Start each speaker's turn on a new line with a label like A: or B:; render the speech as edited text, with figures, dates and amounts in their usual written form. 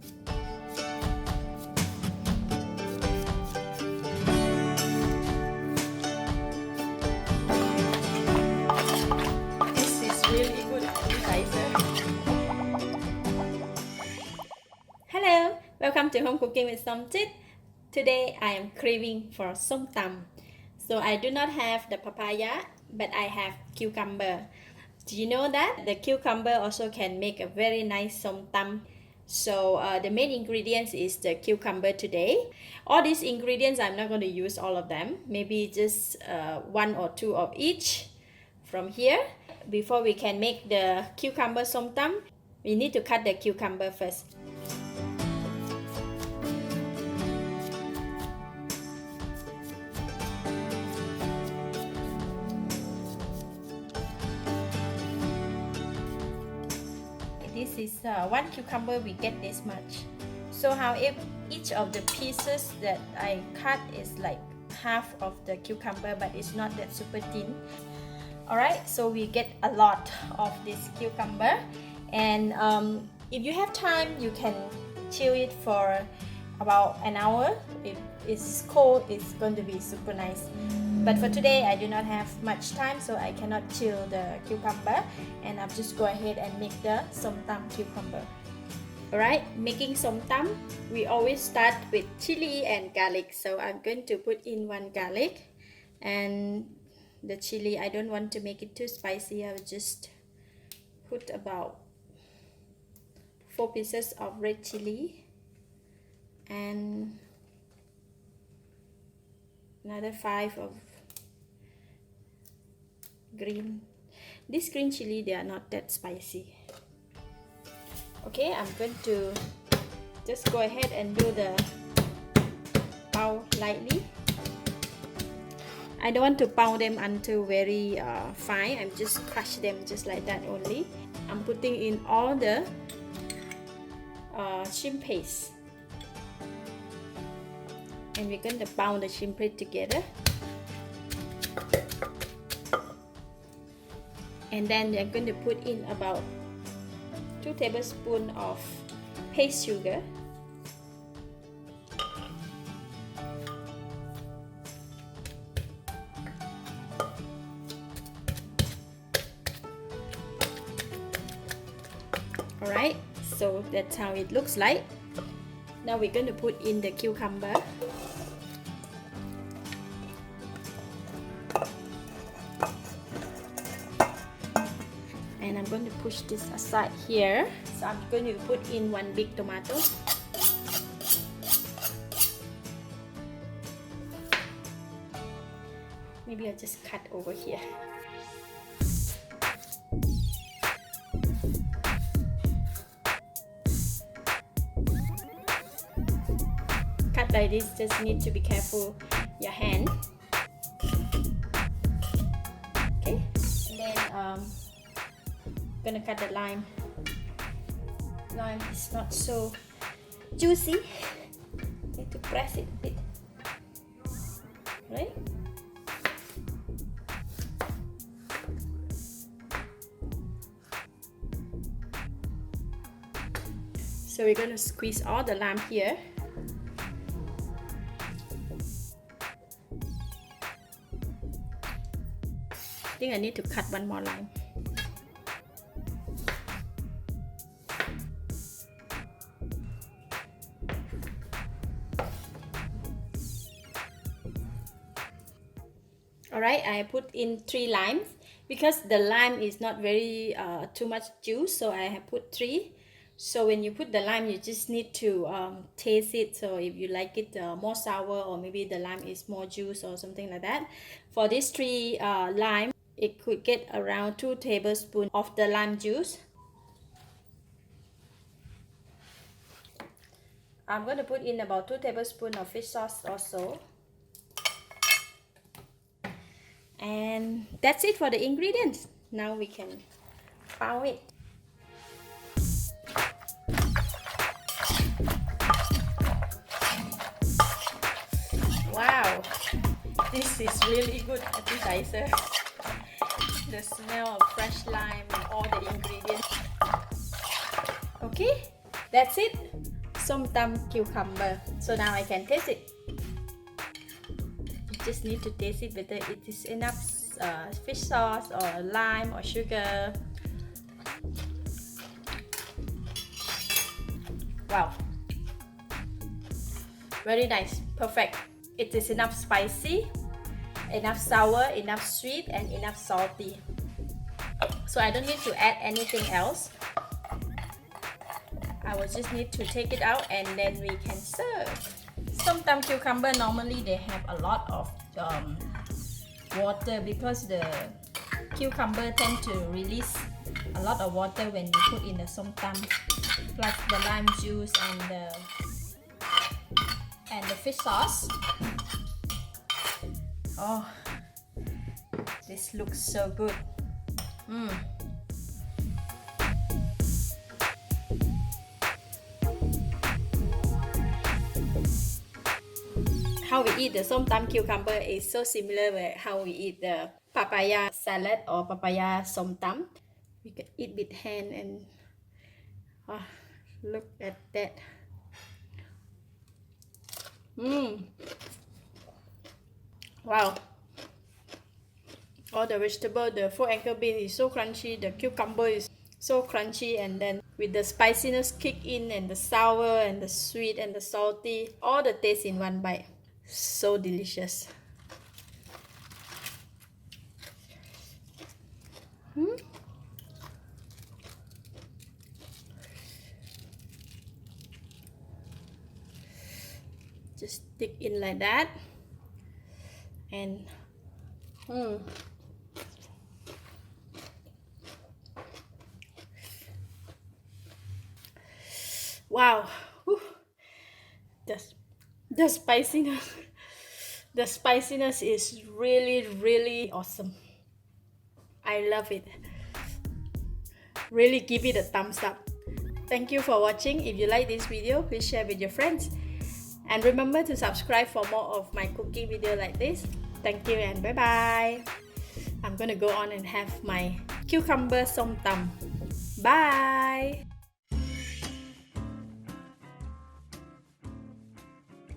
A: This is really good appetizer. Hello, welcome to Home Cooking with Somtam. Today I am craving for somtam. So I do not have the papaya, but I have cucumber. Do you know that the cucumber also can make a very nice somtam? So the main ingredients is the cucumber today. All these ingredients, I'm not going to use all of them. Maybe just one or two of each from here. Before we can make the cucumber somtam, we need to cut the cucumber first. This is one cucumber, we get this much. So how if each of the pieces that I cut is like half of the cucumber, but it's not that super thin. Alright, so we get a lot of this cucumber, and if you have time you can chill it for about an hour. If it's cold, it's going to be super nice. But for today I do not have much time, so I cannot chill the cucumber, and I'll just go ahead and make the somtam cucumber. Alright, making somtam, we always start with chili and garlic. So I'm going to put in one garlic, and the chili, I don't want to make it too spicy. I will just put about 4 pieces of red chili and another 5 of green. This green chili, they are not that spicy. Okay, I'm going to just go ahead and do the pound lightly. I don't want to pound them until very fine. I'm just crush them just like that only. I'm putting in all the shrimp paste, and we're going to pound the shrimp paste together. And then we're going to put in about 2 tablespoons of paste sugar. Alright, so that's how it looks like. Now we're going to put in the cucumber. And I'm going to push this aside here. So I'm going to put in 1 big tomato. Maybe I'll just cut over here. Cut like this, just need to be careful your hand. Okay, and then gonna cut the lime. Lime is not so juicy. Need to press it a bit, right? So we're gonna squeeze all the lime here. I think I need to cut one more lime. Alright, I put in 3 limes because the lime is not very too much juice, so I have put 3. So when you put the lime, you just need to taste it. So if you like it more sour, or maybe the lime is more juice or something like that. For these 3 lime, it could get around 2 tablespoons of the lime juice. I'm going to put in about 2 tablespoons of fish sauce also. And that's it for the ingredients. Now we can pound it. Wow, this is really good appetizer. The smell of fresh lime and all the ingredients. Okay, that's it. Somtam cucumber. So now I can taste it. You just need to taste it whether it is enough fish sauce or lime or sugar. Wow, very nice, perfect. It is enough spicy, enough sour, enough sweet, and enough salty. So I don't need to add anything else. I will just need to take it out and then we can serve. Somtam cucumber, normally they have a lot of water because the cucumber tend to release a lot of water when you put in the somtam, plus the lime juice and the fish sauce. Oh, this looks so good. How we eat the somtam cucumber is so similar with how we eat the papaya salad or papaya somtam. We can eat with hand and look at that. Wow. All the vegetable, the 4 anchor bean is so crunchy, the cucumber is so crunchy, and then with the spiciness kick in and the sour and the sweet and the salty, all the taste in one bite. So delicious. Just stick in like that and wow. Whew. The spiciness is really awesome. I love it. Really give it a thumbs up. Thank you for watching. If you like this video, please share with your friends. And remember to subscribe for more of my cooking video like this. Thank you and bye bye. I'm gonna go on and have my cucumber somtam. Bye.